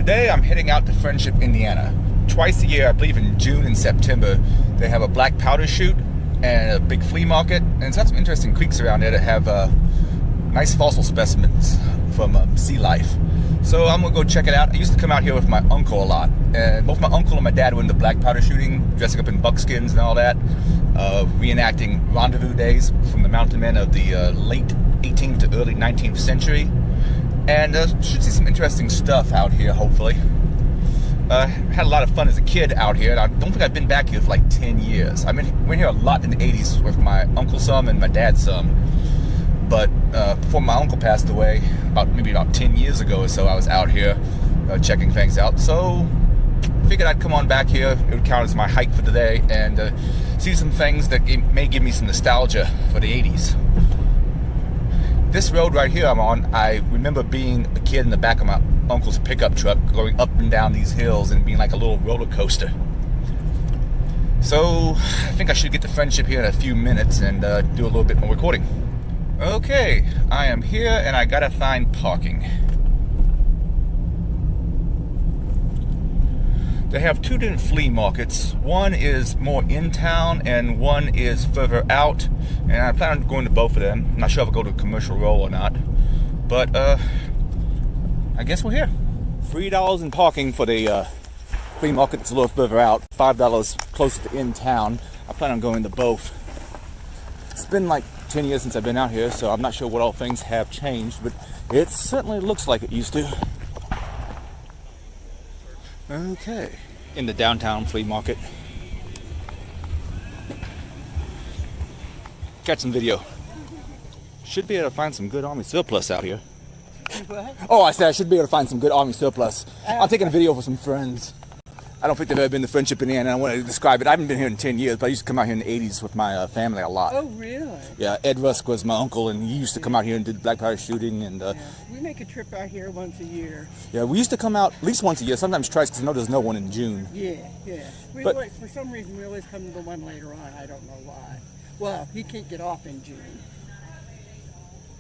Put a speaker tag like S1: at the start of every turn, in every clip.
S1: Today I'm heading out to Friendship, Indiana. Twice a year, I believe in June and September, they have a black powder shoot and a big flea market. And it's got some interesting creeks around there that have nice fossil specimens from sea life. So I'm gonna go check it out. I used to come out here with my uncle a lot. And both my uncle and my dad were into black powder shooting, dressing up in buckskins and all that, reenacting rendezvous days from the mountain men of the late 18th to early 19th century. And should see some interesting stuff out here, hopefully. Had a lot of fun as a kid out here, and I don't think I've been back here for like 10 years. I mean, went here a lot in the 80s with my uncle some and my dad some. But before my uncle passed away, maybe about 10 years ago or so, I was out here checking things out. So figured I'd come on back here. It would count as my hike for today and see some things that may give me some nostalgia for the 80s. This road right here I'm on, I remember being a kid in the back of my uncle's pickup truck going up and down these hills and being like a little roller coaster. So I think I should get to Friendship here in a few minutes and do a little bit more recording. Okay, I am here and I gotta find parking. They have two different flea markets. One is more in town and one is further out. And I plan on going to both of them. I'm not sure if I'll go to Commercial Roll or not. But I guess we're here. $3 in parking for the flea market that's a little further out. $5 closer to in town. I plan on going to both. It's been like 10 years since I've been out here, so I'm not sure what all things have changed, but it certainly looks like it used to. Okay, in the downtown flea market. Catch some video. Should be able to find some good Army surplus out here.
S2: What?
S1: Oh, I said I should be able to find some good Army surplus. I'm taking a video for some friends. I don't think they've ever been to Friendship, Indiana, and I want to describe it. I haven't been here in 10 years, but I used to come out here in the 80s with my family a lot.
S2: Oh, really?
S1: Yeah, Ed Rusk was my uncle, and he used to come out here and did black powder shooting. And
S2: Yeah. We make a trip out here once a year.
S1: yeah, we used to come out at least once a year, sometimes twice, because I know there's no one in June.
S2: Yeah, yeah.
S1: But-
S2: For some reason, we always come to the one later on. I don't know why. Well, he can't get off in June.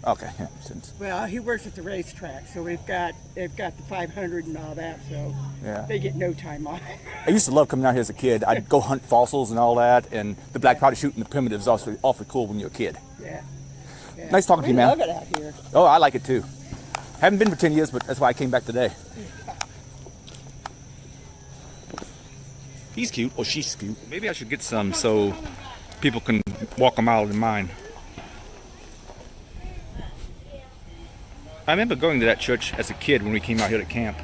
S1: Okay, yeah, since,
S2: Well, he works at the racetrack, so they've got the 500 and all that, so
S1: yeah.
S2: they get no time off.
S1: I used to love coming out here as a kid. I'd go hunt fossils and all that, and the black powder shooting the primitives also awfully cool when you're a kid.
S2: Yeah. Yeah.
S1: Nice talking to you, man.
S2: We love it out here.
S1: Oh, I like it too. Haven't been for 10 years, but that's why I came back today. He's cute, or she's cute. Maybe I should get some so people can walk a mile in mine. I remember going to that church as a kid when we came out here to camp.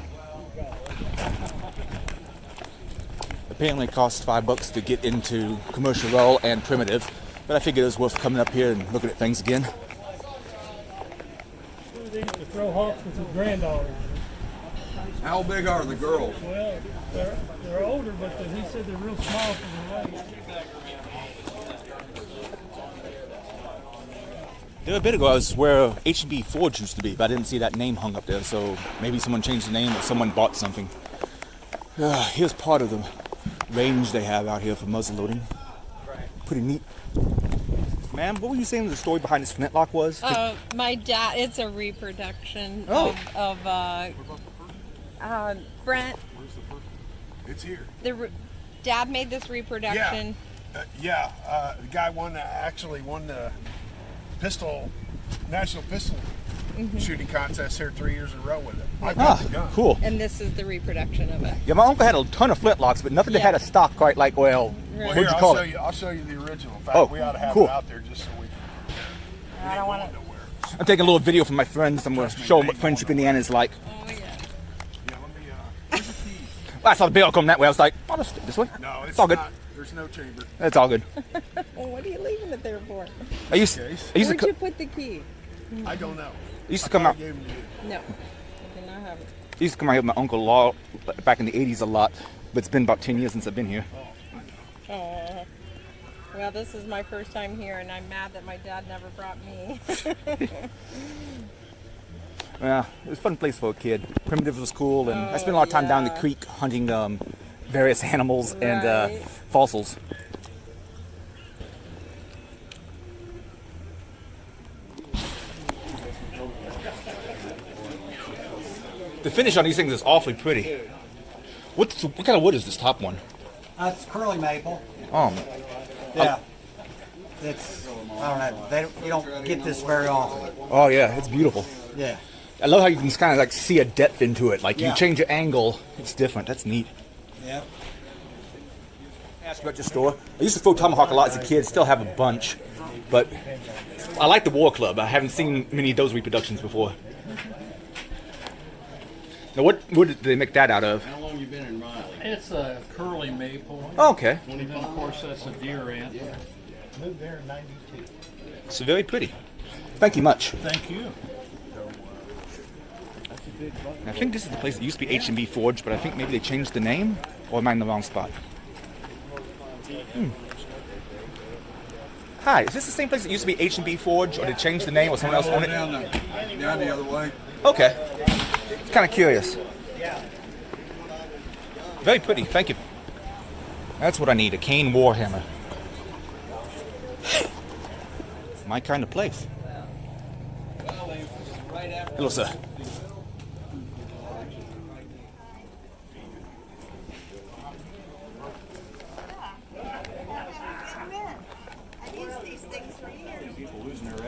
S1: Apparently it costs $5 to get into Commercial Roll and Primitive, but I figured it was worth coming up here and looking at things again.
S3: They used to throw hawks with his granddaughters.
S4: How big are the girls?
S3: Well, they're older, but he said they're real small for their weight.
S1: There a bit ago I was where H&B Forge used to be, but I didn't see that name hung up there, so maybe someone changed the name or someone bought something. Here's part of the range they have out here for muzzle loading. Pretty neat. Ma'am, what were you saying the story behind this flintlock was?
S5: My dad, it's a reproduction
S1: Oh.
S5: of Brent.
S4: It's here.
S5: Dad made this reproduction.
S4: The guy actually won the national pistol shooting contest here 3 years in a row with it. I got the gun.
S1: Cool.
S5: And this is the reproduction of it.
S1: Yeah, my uncle had a ton of flintlocks, but nothing that had a stock quite like, well,
S4: Well,
S1: what'd
S4: here,
S1: you call it?
S4: I'll show you the original. In fact,
S1: Oh,
S4: we ought to have
S1: cool.
S4: it out there just so we can.
S5: I don't want to.
S4: Nowhere.
S1: I'm taking a little video for my friends. I'm going to show them what Friendship, Indiana is like.
S5: Oh yeah.
S4: Yeah, let me. Where's the keys?
S1: I saw the bill come that way. I was like, I'll just stick this way.
S4: No, it's
S1: all good.
S4: not. There's no chamber.
S1: It's all good.
S5: Well, what are you leaving it there for?
S1: I used to
S5: Where'd you put the key?
S4: I don't know.
S1: I used to
S4: I
S1: come
S4: thought
S1: out.
S4: I gave them to you.
S5: No, I did not have it.
S1: I used to come out here with my uncle Law back in the 80s a lot, but it's been about 10 years since I've been here.
S5: Oh. Well, this is my first time here, and I'm mad that my dad never brought me.
S1: Yeah, it was a fun place for a kid. Primitive was cool, and I spent a lot of time down the
S5: yeah.
S1: creek hunting various animals and
S5: Right.
S1: fossils. The finish on these things is awfully pretty. What kind of wood is this top one?
S6: It's curly maple.
S1: Oh,
S6: Yeah. It's, I don't know, you don't get this very often.
S1: oh yeah, it's beautiful.
S6: Yeah.
S1: I love how you can kind of like see a depth into it. Like you
S6: Yeah.
S1: change your angle, it's different. That's neat.
S6: Yeah.
S1: Ask about your store. I used to throw tomahawk a lot as a kid. Still have a bunch, but I like the War Club. I haven't seen many of those reproductions before. Now, what wood did they make that out of?
S7: How long you been in Riley?
S3: It's a curly maple.
S1: Oh, okay,
S3: And then, of course, that's a deer ant.
S4: Moved there in '92.
S1: it's very pretty. Thank you much.
S3: Thank you.
S1: I think this is the place that used to be H&B Forge, but I think maybe they changed the name, or am I in the wrong spot? Hi, is this the same place that used to be H&B Forge, or they changed the name, or someone else owned it?
S8: Down the other way.
S1: Okay. Kind of curious. Very pretty, thank you. That's what I need, a cane warhammer. My kind of place. Hello, sir.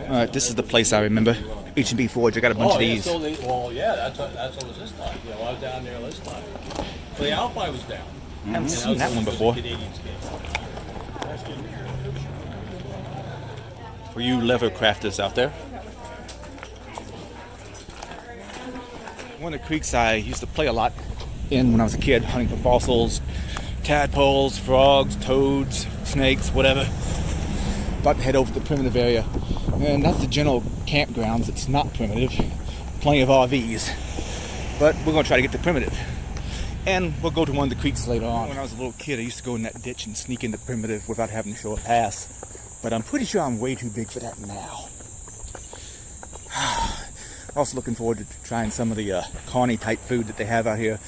S1: Alright, this is the place I remember. H&B Forge, I got a bunch of these.
S7: Well, yeah, that's what was this time. You know, I was down there this time. Well, the Alpine was down.
S1: I haven't seen that one before.
S7: Canadians game.
S1: For you leather crafters out there. One of the creeks I used to play a lot in when I was a kid, hunting for fossils, tadpoles, frogs, toads, snakes, whatever. About to head over to the primitive area. And that's the general campgrounds. It's not primitive. Plenty of RVs. But we're going to try to get to primitive. And we'll go to one of the creeks later on. When I was a little kid, I used to go in that ditch and sneak into primitive without having to show a pass. But I'm pretty sure I'm way too big for that now. Also looking forward to trying some of the carny type food that they have out here.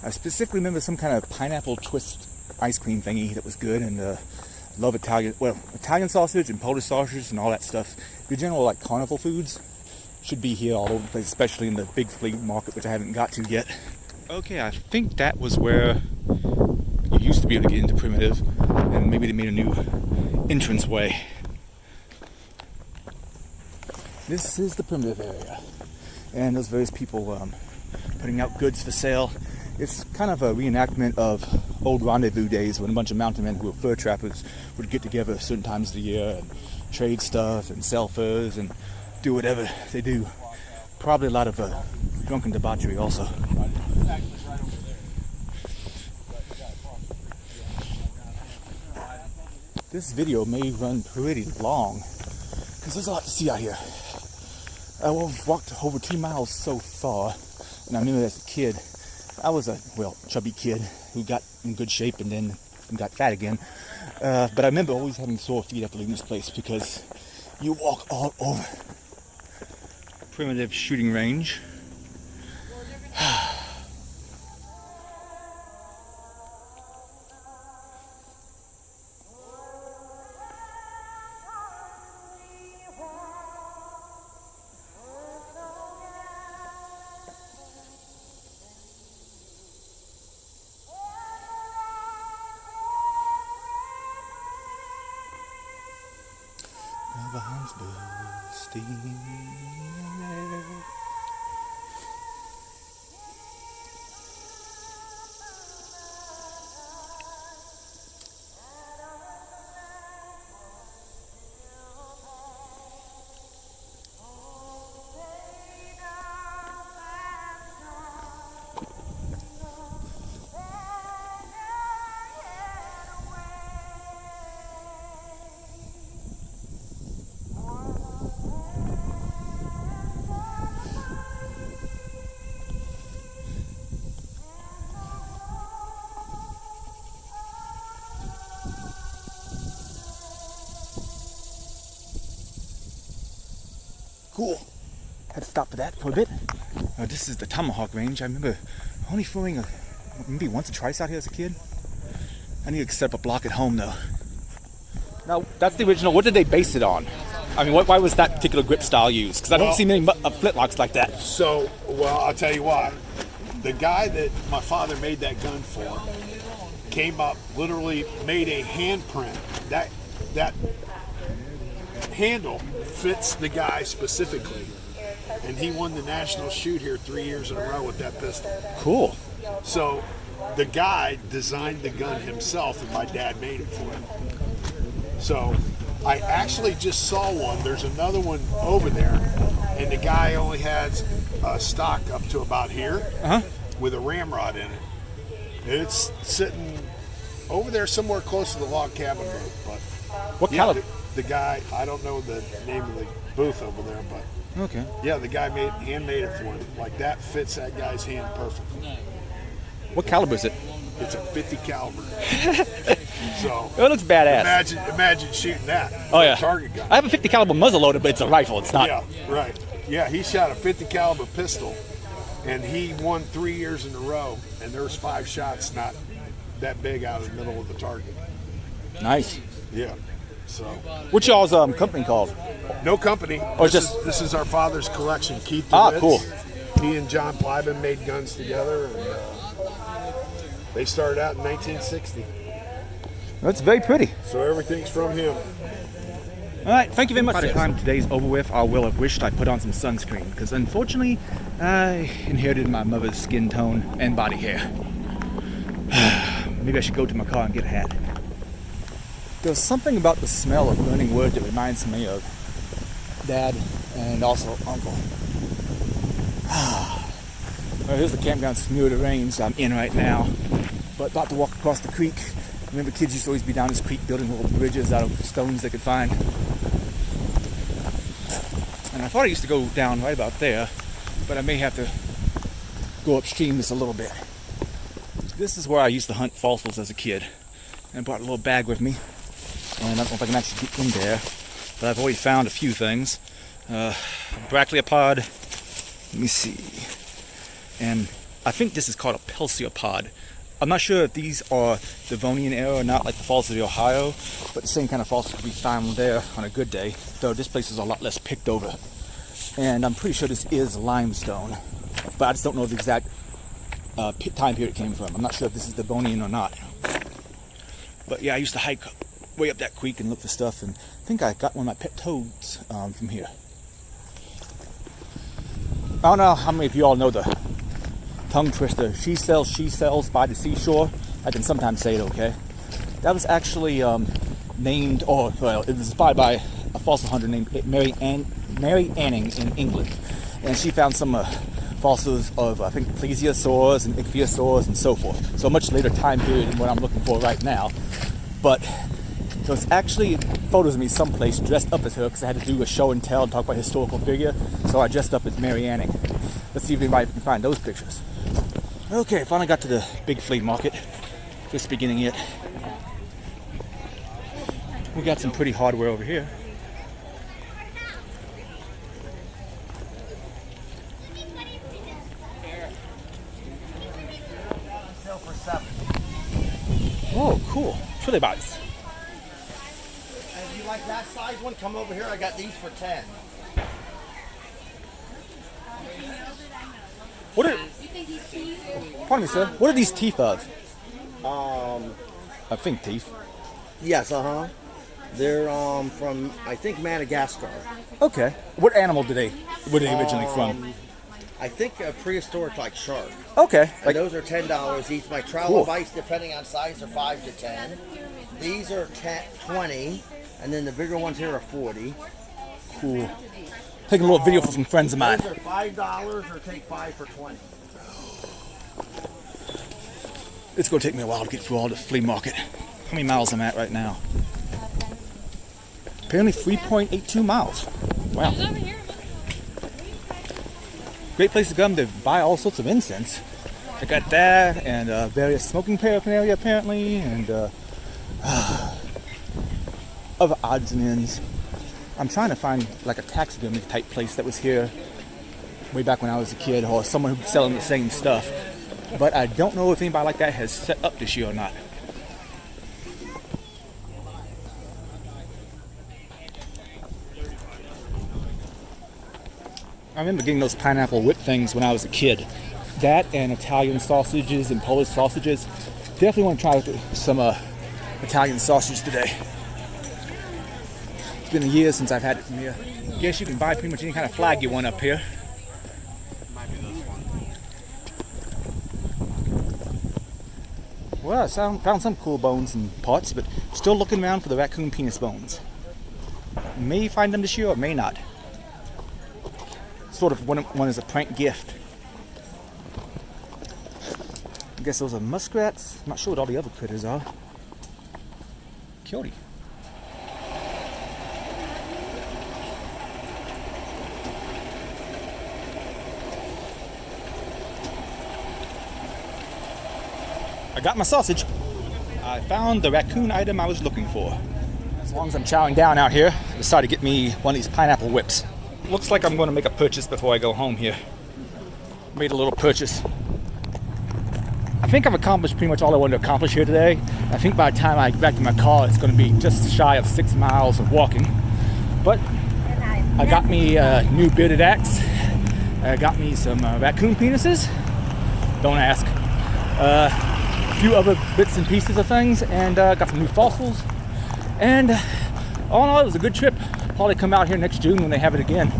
S1: I specifically remember some kind of pineapple twist ice cream thingy that was good, and love Italian sausage and Polish sausage and all that stuff. Your general like carnival foods should be here all over the place, especially in the big flea market, which I haven't got to yet. Okay, I think that was where you used to be able to get into primitive, and maybe they made a new entrance way. This is the primitive area, and those various people putting out goods for sale. It's kind of a reenactment of old rendezvous days when a bunch of mountain men who were fur trappers would get together at certain times of the year and trade stuff and sell furs and do whatever they do. Probably a lot of drunken debauchery also. This video may run pretty long because there's a lot to see out here. I've walked over 2 miles so far, and I remember as a kid, I was a, chubby kid who got in good shape and then got fat again. But I remember always having sore feet after leaving this place because you walk all over. Primitive shooting range. Bombs bursting. Cool. Had to stop for that for a bit. This is the Tomahawk Range. I remember only throwing maybe once or twice out here as a kid. I need to set up a block at home though. Now, that's the original. What did they base it on? I mean, why was that particular grip style used? Because I don't see many flintlocks like that.
S4: So, well, I'll tell you why. the guy that my father made that gun for came up, literally made a handprint. That handle fits the guy specifically, and he won the national shoot here 3 years in a row with that pistol.
S1: Cool.
S4: So the guy designed the gun himself, and my dad made it for him. So I actually just saw one. There's another one over there, and the guy only has a stock up to about here with a ramrod in it. It's sitting over there somewhere close to the log cabin booth. But
S1: What caliber?
S4: The guy, I don't know the name of the booth over there, but
S1: Okay.
S4: yeah, the guy handmade it for him. Like that fits that guy's hand perfectly.
S1: What caliber is it?
S4: It's a 50 caliber. So
S1: It looks badass.
S4: imagine shooting that.
S1: Oh
S4: with
S1: yeah.
S4: a target gun.
S1: I have a 50 caliber muzzle loader, but it's a rifle. It's not.
S4: Yeah, right. Yeah, he shot a 50 caliber pistol, and he won 3 years in a row. And there was 5 shots not that big out of the middle of the target.
S1: Nice.
S4: Yeah. So
S1: What's y'all's company called?
S4: no company.
S1: Or
S4: This is our father's collection. Keith
S1: Ah,
S4: DeWitz.
S1: cool.
S4: He and John Plyman made guns together, and they started out in 1960.
S1: That's very pretty.
S4: So everything's from him.
S1: All right, thank you very much. By the time today's over with, I will have wished I put on some sunscreen because unfortunately, I inherited my mother's skin tone and body hair. Maybe I should go to my car and get a hat. There's something about the smell of burning wood that reminds me of Dad and also Uncle. Well, here's the campground Smeared Range I'm in right now, but about to walk across the creek. Remember, kids used to always be down this creek building little bridges out of stones they could find. And I thought I used to go down right about there, but I may have to go upstream just a little bit. This is where I used to hunt fossils as a kid. And I brought a little bag with me. And I don't know if I can actually get in there, but I've already found a few things. Brachliopod, let me see. And I think this is called a Pelsiopod. I'm not sure if these are Devonian era or not, like the Falls of the Ohio, but the same kind of fossils could be found there on a good day, though this place is a lot less picked over. And I'm pretty sure this is limestone, but I just don't know the exact time period it came from. I'm not sure if this is Devonian or not. But yeah, I used to hike way up that creek and look for stuff, and I think I got one of my pet toads from here. I don't know how many of you all know the tongue twister, she sells by the seashore. I can sometimes say it okay. That was actually named, or well, it was inspired by a fossil hunter named Mary Anning in England. And she found some fossils of, I think, plesiosaurs and ichthyosaurs and so forth. So a much later time period than what I'm looking for right now. But there's actually photos of me someplace dressed up as her because I had to do a show and tell and talk about a historical figure. So I dressed up as Mary Anning. Let's see if anybody can find those pictures. Okay, finally got to the big flea market. Just beginning it. We got some pretty hardware over here.
S6: Sell for $7.
S1: Oh, cool. Trilly bites.
S6: And if you like that size one, come over here. I got these for 10.
S1: What are... Pardon me, sir. What are these teeth of? I think teeth.
S6: Yes, They're from, I think, Madagascar.
S1: Okay. What animal were they originally from?
S6: I think a prehistoric like shark.
S1: Okay.
S6: And those are $10 each. My trilobites, depending on size, are 5 to 10. These are 20, and then the bigger ones here are 40.
S1: Cool. Taking a little video for some friends of mine.
S6: Those are $5 or take 5 for 20.
S1: It's going to take me a while to get through all the flea market. How many miles I'm at right now? Apparently 3.82 miles. Wow. Great place to come to buy all sorts of incense. I got that and various smoking paraphernalia apparently, and other odds and ends. I'm trying to find like a taxidermy type place that was here way back when I was a kid, or someone who's selling the same stuff. But I don't know if anybody like that has set up this year or not. I remember getting those pineapple whip things when I was a kid. that and Italian sausages and Polish sausages. Definitely want to try some Italian sausage today. It's been a year since I've had it from here. Guess you can buy pretty much any kind of flag you want up here. Well, I found some cool bones and parts, but still looking around for the raccoon penis bones. May find them this year or may not. Sort of one is a prank gift. I guess those are muskrats. I'm not sure what all the other critters are. Coyote. I got my sausage. I found the raccoon item I was looking for. As long as I'm chowing down out here, I decided to get me one of these pineapple whips. Looks like I'm going to make a purchase before I go home here. Made a little purchase. I think I've accomplished pretty much all I wanted to accomplish here today. I think by the time I get back to my car, it's going to be just shy of 6 miles of walking. But I got me a new bearded axe. I got me some raccoon penises. Don't ask. A few other bits and pieces of things, and got some new fossils. And all in all, it was a good trip. Probably come out here next June when they have it again.